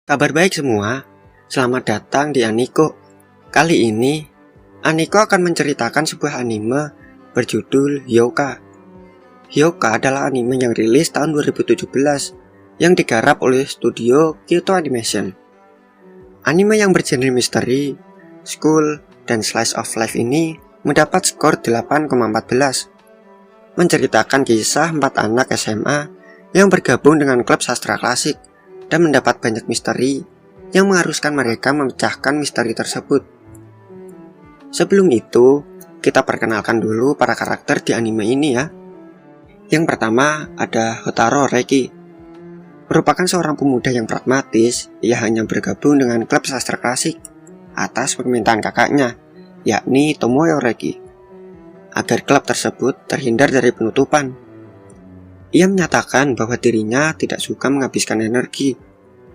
Kabar baik semua, selamat datang di Aniko. Kali ini, Aniko akan menceritakan sebuah anime berjudul Hyouka. Hyouka adalah anime yang rilis tahun 2017 yang digarap oleh studio Kyoto Animation. Anime yang bergenre misteri, school, dan slice of life ini mendapat skor 8,14. Menceritakan kisah 4 anak SMA yang bergabung dengan klub sastra klasik dan mendapat banyak misteri yang mengharuskan mereka memecahkan misteri tersebut. Sebelum itu, kita perkenalkan dulu para karakter di anime ini ya. Yang pertama ada Hotaro Reiki. Merupakan seorang pemuda yang pragmatis, ia hanya bergabung dengan klub sastra klasik atas permintaan kakaknya, yakni Tomoyo Reiki, agar klub tersebut terhindar dari penutupan. Ia menyatakan bahwa dirinya tidak suka menghabiskan energi,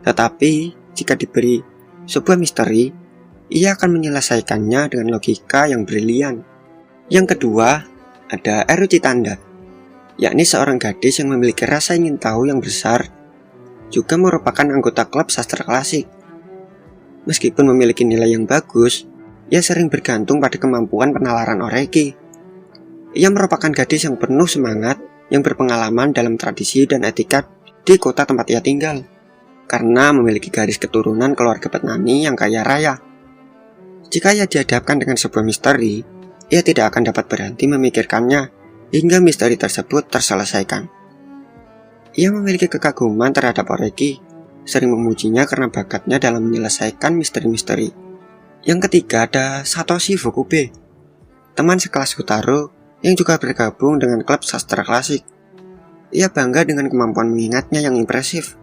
tetapi jika diberi sebuah misteri, ia akan menyelesaikannya dengan logika yang brilian. Yang kedua, ada Eru Chitanda, yakni seorang gadis yang memiliki rasa ingin tahu yang besar, juga merupakan anggota klub sastra klasik. Meskipun memiliki nilai yang bagus, ia sering bergantung pada kemampuan penalaran Oreki. Ia merupakan gadis yang penuh semangat, yang berpengalaman dalam tradisi dan etika di kota tempat ia tinggal, karena memiliki garis keturunan keluarga petani yang kaya raya. Jika ia dihadapkan dengan sebuah misteri, ia tidak akan dapat berhenti memikirkannya hingga misteri tersebut terselesaikan. Ia memiliki kekaguman terhadap Oreki, sering memujinya karena bakatnya dalam menyelesaikan misteri-misteri. Yang ketiga ada Satoshi Fukube, teman sekelas Hotaro yang juga bergabung dengan klub sastra klasik. Ia bangga dengan kemampuan mengingatnya yang impresif,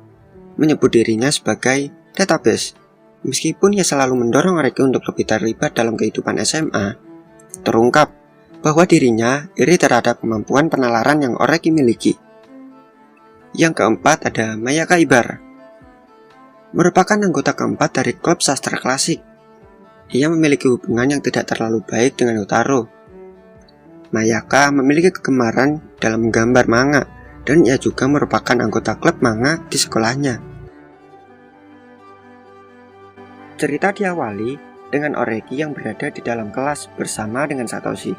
menyebut dirinya sebagai database. Meskipun ia selalu mendorong Oreki untuk lebih terlibat dalam kehidupan SMA, terungkap bahwa dirinya iri terhadap kemampuan penalaran yang Oreki miliki. Yang keempat ada Mayaka Ibar, merupakan anggota keempat dari klub sastra klasik. Ia memiliki hubungan yang tidak terlalu baik dengan Hotaro. Mayaka memiliki kegemaran dalam menggambar manga, dan ia juga merupakan anggota klub manga di sekolahnya. Cerita diawali dengan Oreki yang berada di dalam kelas bersama dengan Satoshi.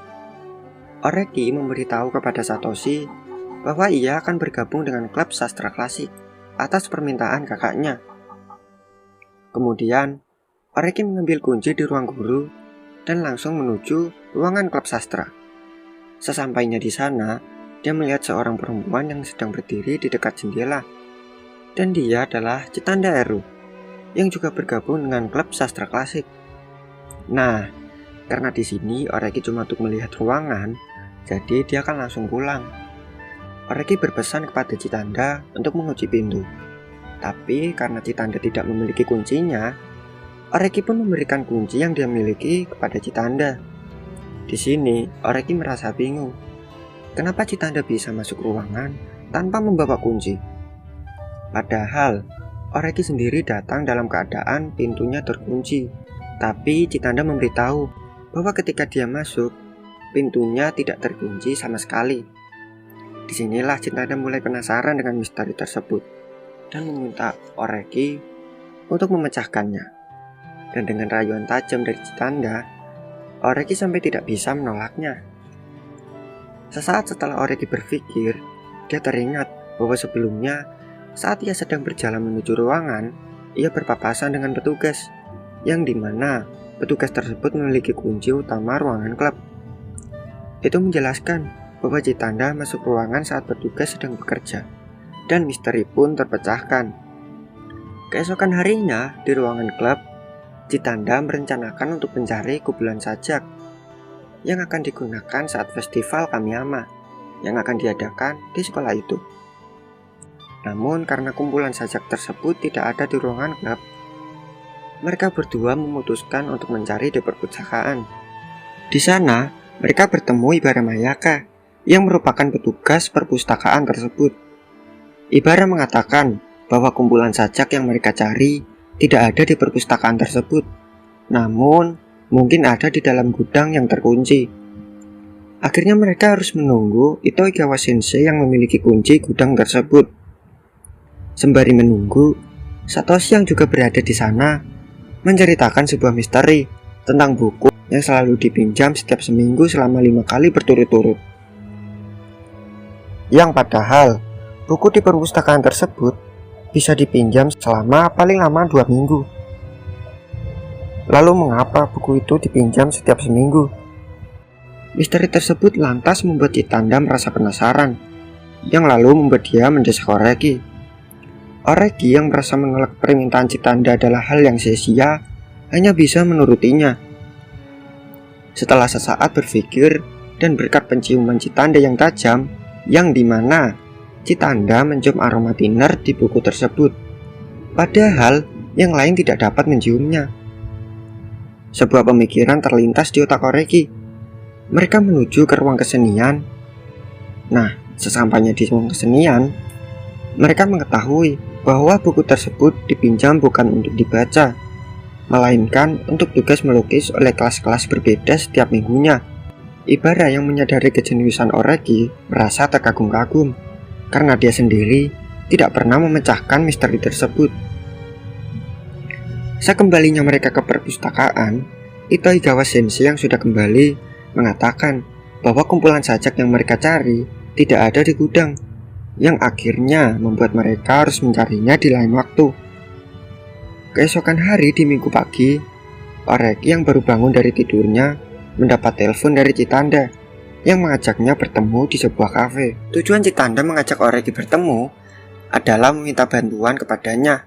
Oreki memberitahu kepada Satoshi bahwa ia akan bergabung dengan klub sastra klasik atas permintaan kakaknya. Kemudian, Oreki mengambil kunci di ruang guru dan langsung menuju ruangan klub sastra. Sesampainya di sana, dia melihat seorang perempuan yang sedang berdiri di dekat jendela. Dan dia adalah Chitanda Eru, yang juga bergabung dengan klub sastra klasik. Nah, karena di sini Oreki cuma untuk melihat ruangan, jadi dia akan langsung pulang. Oreki berpesan kepada Chitanda untuk mengunci pintu. Tapi karena Chitanda tidak memiliki kuncinya, Oreki pun memberikan kunci yang dia miliki kepada Chitanda. Di sini, Oreki merasa bingung. Kenapa Chitanda bisa masuk ruangan tanpa membawa kunci? Padahal, Oreki sendiri datang dalam keadaan pintunya terkunci. Tapi Chitanda memberitahu bahwa ketika dia masuk, pintunya tidak terkunci sama sekali. Disinilah Chitanda mulai penasaran dengan misteri tersebut dan meminta Oreki untuk memecahkannya. Dan dengan rayuan tajam dari Chitanda, Oreki sampai tidak bisa menolaknya. Sesaat setelah Oreki berpikir, dia teringat bahwa sebelumnya saat ia sedang berjalan menuju ruangan, ia berpapasan dengan petugas, yang dimana petugas tersebut memiliki kunci utama ruangan klub. Itu menjelaskan bahwa Chitanda masuk ruangan saat petugas sedang bekerja, dan misteri pun terpecahkan. Keesokan harinya di ruangan klub, Chitanda merencanakan untuk mencari kumpulan sajak yang akan digunakan saat festival Kamiyama yang akan diadakan di sekolah itu. Namun karena kumpulan sajak tersebut tidak ada di ruangan klub, mereka berdua memutuskan untuk mencari di perpustakaan. Di sana, mereka bertemu Ibara Mayaka yang merupakan petugas perpustakaan tersebut. Ibara mengatakan bahwa kumpulan sajak yang mereka cari tidak ada di perpustakaan tersebut, namun mungkin ada di dalam gudang yang terkunci. Akhirnya mereka harus menunggu Itoigawa Sensei yang memiliki kunci gudang tersebut. Sembari menunggu, Satoshi yang juga berada di sana menceritakan sebuah misteri tentang buku yang selalu dipinjam setiap seminggu selama 5 kali berturut-turut. Yang padahal buku di perpustakaan tersebut bisa dipinjam selama paling lama 2 minggu. Lalu mengapa buku itu dipinjam setiap seminggu? Misteri tersebut lantas membuat Chitanda merasa penasaran, yang lalu membuat dia mendesak Oreki. Oreki yang merasa menolak permintaan Chitanda adalah hal yang sia-sia, hanya bisa menurutinya. Setelah sesaat berpikir dan berkat penciuman Chitanda yang tajam, yang dimana Chitanda mencium aroma thinner di buku tersebut, padahal yang lain tidak dapat menciumnya. Sebuah pemikiran terlintas di otak Oreki. Mereka menuju ke ruang kesenian. Nah, sesampainya di ruang kesenian, mereka mengetahui bahwa buku tersebut dipinjam bukan untuk dibaca, melainkan untuk tugas melukis oleh kelas-kelas berbeda setiap minggunya. Ibara yang menyadari kejeniusan Oreki merasa terkagum-kagum, karena dia sendiri tidak pernah memecahkan misteri tersebut. Sekembalinya mereka ke perpustakaan, Itoigawa Sensei yang sudah kembali mengatakan bahwa kumpulan sajak yang mereka cari tidak ada di gudang, yang akhirnya membuat mereka harus mencarinya di lain waktu. Keesokan hari di minggu pagi, Oreki yang baru bangun dari tidurnya mendapat telepon dari Chitanda yang mengajaknya bertemu di sebuah kafe. Tujuan Chitanda mengajak Oreki bertemu adalah meminta bantuan kepadanya.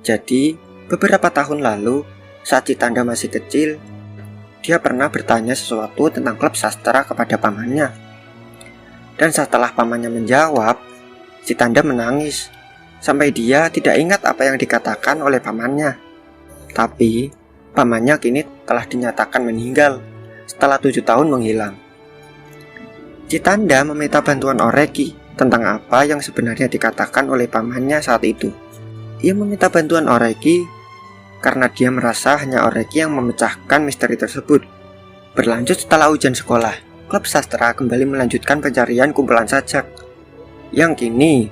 Jadi, beberapa tahun lalu, saat Chitanda masih kecil, dia pernah bertanya sesuatu tentang klub sastra kepada pamannya. Dan setelah pamannya menjawab, Chitanda menangis, sampai dia tidak ingat apa yang dikatakan oleh pamannya. Tapi, pamannya kini telah dinyatakan meninggal setelah 7 tahun menghilang. Chitanda meminta bantuan Oreki tentang apa yang sebenarnya dikatakan oleh pamannya saat itu. Ia meminta bantuan Oreki karena dia merasa hanya Oreki yang memecahkan misteri tersebut. Berlanjut setelah ujian sekolah, klub sastra kembali melanjutkan pencarian kumpulan sajak. Yang kini,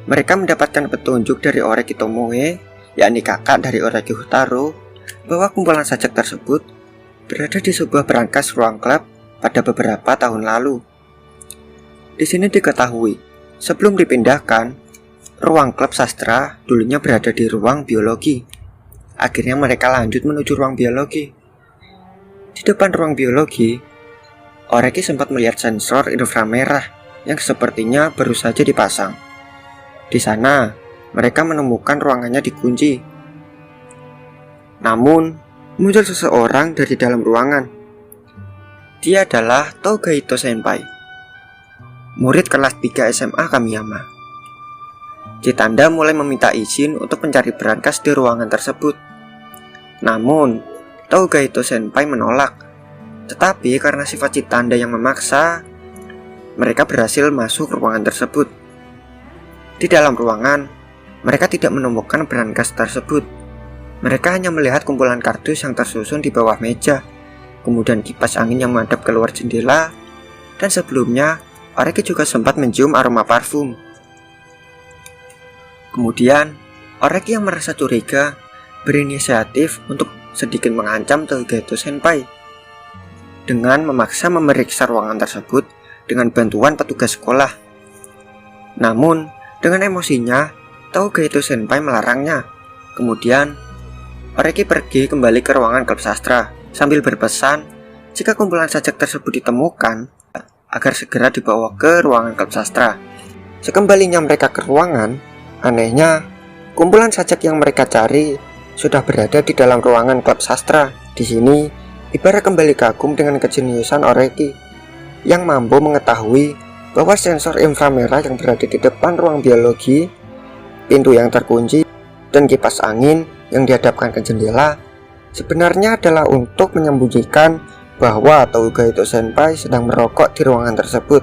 mereka mendapatkan petunjuk dari Oreki Tomoe, yakni kakak dari Oreki Hutaro, bahwa kumpulan sajak tersebut berada di sebuah berangkas ruang klub pada beberapa tahun lalu. Di sini diketahui, sebelum dipindahkan, ruang klub sastra dulunya berada di ruang biologi. Akhirnya mereka lanjut menuju ruang biologi. Di depan ruang biologi, Oreki sempat melihat sensor inframerah yang sepertinya baru saja dipasang. Di sana, mereka menemukan ruangannya dikunci. Namun, muncul seseorang dari dalam ruangan. Dia adalah Togaito Senpai, murid kelas 3 SMA Kamiyama. Chitanda mulai meminta izin untuk mencari berangkas di ruangan tersebut. Namun, Togaito Senpai menolak. Tetapi karena sifat Chitanda yang memaksa, mereka berhasil masuk ruangan tersebut. Di dalam ruangan, mereka tidak menemukan berangkas tersebut. Mereka hanya melihat kumpulan kardus yang tersusun di bawah meja, kemudian kipas angin yang menghadap keluar jendela, dan sebelumnya Oreki juga sempat mencium aroma parfum. Kemudian, Oreki yang merasa curiga berinisiatif untuk sedikit mengancam Togaito Senpai dengan memaksa memeriksa ruangan tersebut dengan bantuan petugas sekolah. Namun, dengan emosinya, Togaito Senpai melarangnya. Kemudian, Oreki pergi kembali ke ruangan klub sastra sambil berpesan jika kumpulan sajak tersebut ditemukan agar segera dibawa ke ruangan klub sastra. Sekembalinya mereka ke ruangan, anehnya kumpulan sajak yang mereka cari sudah berada di dalam ruangan klub sastra. Di sini, Ibara kembali kagum dengan kejeniusan Oreki yang mampu mengetahui bahwa sensor inframerah yang berada di depan ruang biologi, pintu yang terkunci, dan kipas angin yang dihadapkan ke jendela sebenarnya adalah untuk menyembunyikan bahwa Togaito Senpai sedang merokok di ruangan tersebut,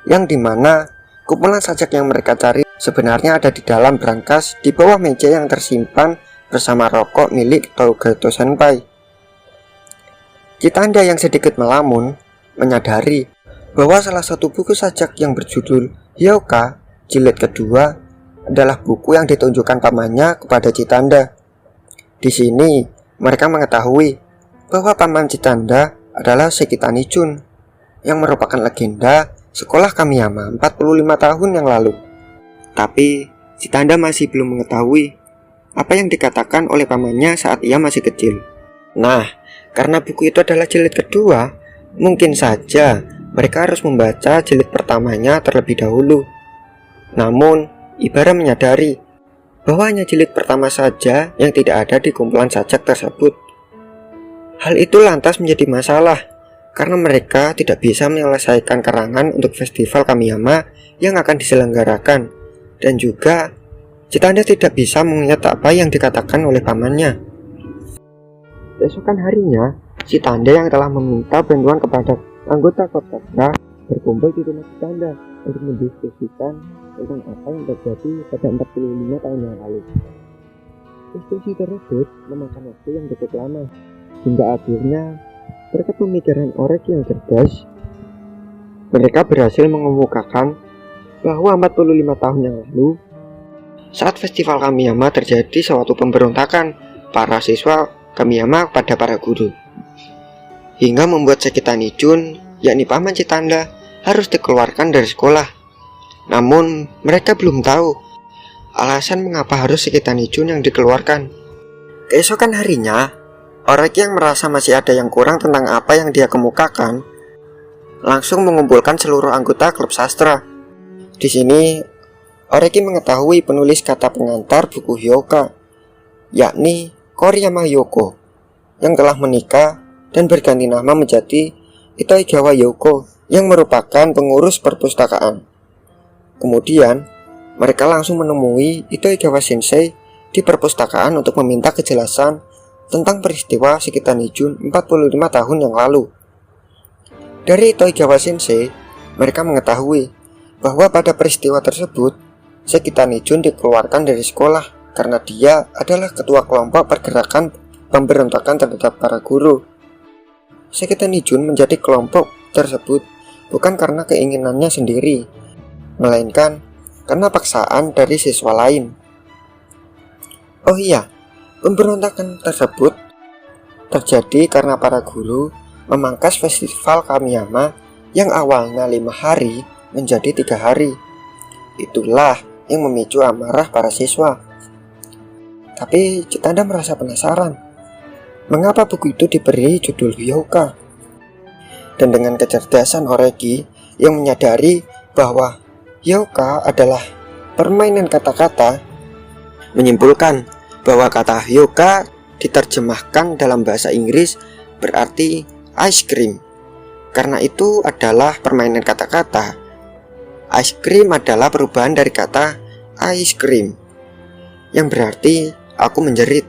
yang dimana kumpulan sajak yang mereka cari sebenarnya ada di dalam berangkas di bawah meja yang tersimpan bersama rokok milik Togaito Senpai. Chitanda yang sedikit melamun menyadari bahwa salah satu buku sajak yang berjudul Hyoka jilid kedua adalah buku yang ditunjukkan pamannya kepada Citanda. Di sini, mereka mengetahui bahwa paman Citanda adalah Sekitani Jun, yang merupakan legenda sekolah Kamiyama 45 tahun yang lalu. Tapi, Citanda masih belum mengetahui apa yang dikatakan oleh pamannya saat ia masih kecil. Nah, karena buku itu adalah jilid kedua, mungkin saja mereka harus membaca jilid pertamanya terlebih dahulu. Namun, Ibara menyadari bahwa hanya jilid pertama saja yang tidak ada di kumpulan sajak tersebut. Hal itu lantas menjadi masalah karena mereka tidak bisa menyelesaikan karangan untuk festival Kamiyama yang akan diselenggarakan, dan juga Citanda tidak bisa mengingat apa yang dikatakan oleh pamannya. Keesokan harinya, Citanda yang telah meminta bantuan kepada anggota klub sastra berkumpul di rumah Citanda untuk mendiskusikan tentang apa yang terjadi pada 45 tahun yang lalu. Diskusi tersebut memakan waktu yang cukup lama, hingga akhirnya berkat pemikiran Oreki yang cerdas, mereka berhasil mengemukakan bahwa 45 tahun yang lalu, saat festival Kamiyama terjadi suatu pemberontakan para siswa Kamiyama pada para guru, hingga membuat Sekitani Jun, yakni paman Citanda, harus dikeluarkan dari sekolah. Namun mereka belum tahu alasan mengapa harus Sekitani Jun yang dikeluarkan. Keesokan harinya, Oreki yang merasa masih ada yang kurang tentang apa yang dia kemukakan, langsung mengumpulkan seluruh anggota klub sastra. Di sini, Oreki mengetahui penulis kata pengantar buku Hyoka, yakni Koriyama Yoko, yang telah menikah dan berganti nama menjadi Itoigawa Yoko, yang merupakan pengurus perpustakaan. Kemudian, mereka langsung menemui Itoigawa Sensei di perpustakaan untuk meminta kejelasan tentang peristiwa Sekitani Jun 45 tahun yang lalu. Dari Itoigawa Sensei, mereka mengetahui bahwa pada peristiwa tersebut, Sekitani Jun dikeluarkan dari sekolah karena dia adalah ketua kelompok pergerakan pemberontakan terhadap para guru. Sekitani Jun menjadi kelompok tersebut bukan karena keinginannya sendiri, melainkan karena paksaan dari siswa lain. Oh iya, pemberontakan tersebut terjadi karena para guru memangkas festival Kamiyama yang awalnya 5 hari menjadi 3 hari. Itulah yang memicu amarah para siswa. Tapi Citanda merasa penasaran, mengapa buku itu diberi judul Hyoka? Dan dengan kecerdasan Oreki yang menyadari bahwa Hyoka adalah permainan kata-kata, menyimpulkan bahwa kata Hyoka diterjemahkan dalam bahasa Inggris berarti ice cream. Karena itu adalah permainan kata-kata. Ice cream adalah perubahan dari kata ice cream, yang berarti aku menjerit.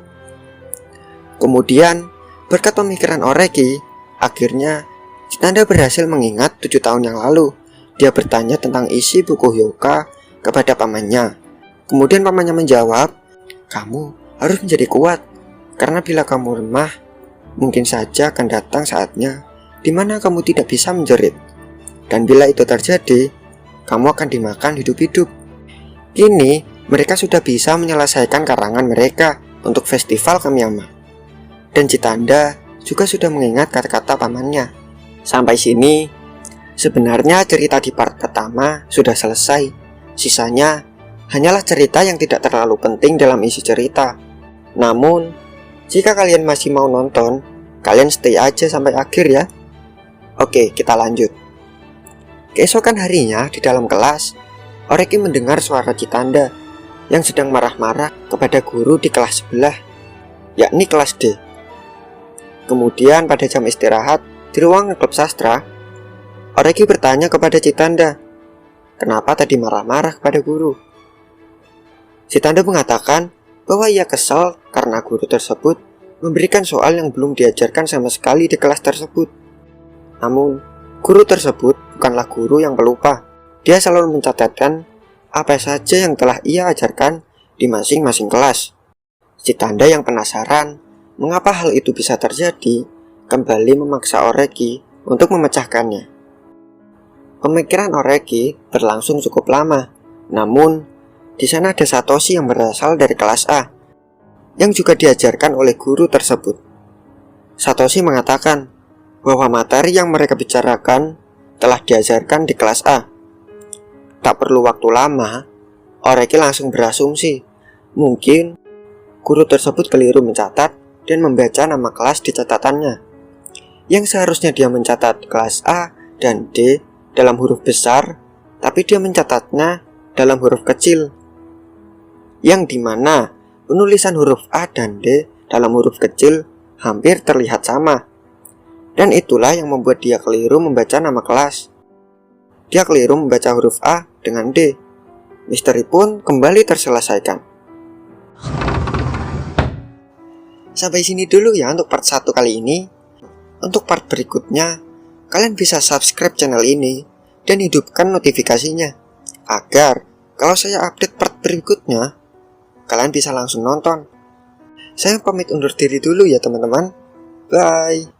Kemudian, berkat pemikiran Oreki, akhirnya Citanda berhasil mengingat 7 tahun yang lalu. Dia bertanya tentang isi buku Hyoka kepada pamannya. Kemudian pamannya menjawab, kamu harus menjadi kuat, karena bila kamu lemah, mungkin saja akan datang saatnya di mana kamu tidak bisa menjerit. Dan bila itu terjadi, kamu akan dimakan hidup-hidup. Kini, mereka sudah bisa menyelesaikan karangan mereka untuk festival Kamiyama. Dan Citanda juga sudah mengingat kata-kata pamannya. Sampai sini, sebenarnya cerita di part pertama sudah selesai. Sisanya hanyalah cerita yang tidak terlalu penting dalam isi cerita. Namun, jika kalian masih mau nonton, kalian stay aja sampai akhir ya. Oke, kita lanjut. Keesokan harinya di dalam kelas, Oreki mendengar suara Citanda yang sedang marah-marah kepada guru di kelas sebelah, yakni kelas D. Kemudian pada jam istirahat di ruang klub sastra, Oreki bertanya kepada Citanda, kenapa tadi marah-marah kepada guru? Citanda mengatakan bahwa ia kesal karena guru tersebut memberikan soal yang belum diajarkan sama sekali di kelas tersebut. Namun, guru tersebut bukanlah guru yang pelupa. Dia selalu mencatatkan apa saja yang telah ia ajarkan di masing-masing kelas. Citanda yang penasaran mengapa hal itu bisa terjadi, kembali memaksa Oreki untuk memecahkannya. Pemikiran Oreki berlangsung cukup lama, namun Di sana ada Satoshi yang berasal dari kelas A, yang juga diajarkan oleh guru tersebut. Satoshi mengatakan bahwa materi yang mereka bicarakan telah diajarkan di kelas A. Tak perlu waktu lama, Oreki langsung berasumsi mungkin guru tersebut keliru mencatat dan membaca nama kelas di catatannya. Yang seharusnya dia mencatat kelas A dan D dalam huruf besar, tapi dia mencatatnya dalam huruf kecil. Yang dimana penulisan huruf A dan D dalam huruf kecil hampir terlihat sama. Dan itulah yang membuat dia keliru membaca nama kelas. Dia keliru membaca huruf A dengan D. Misteri pun kembali terselesaikan. Sampai sini dulu ya untuk part 1 kali ini. Untuk part berikutnya, kalian bisa subscribe channel ini dan hidupkan notifikasinya, agar kalau saya update part berikutnya, kalian bisa langsung nonton. Saya pamit undur diri dulu ya teman-teman. Bye.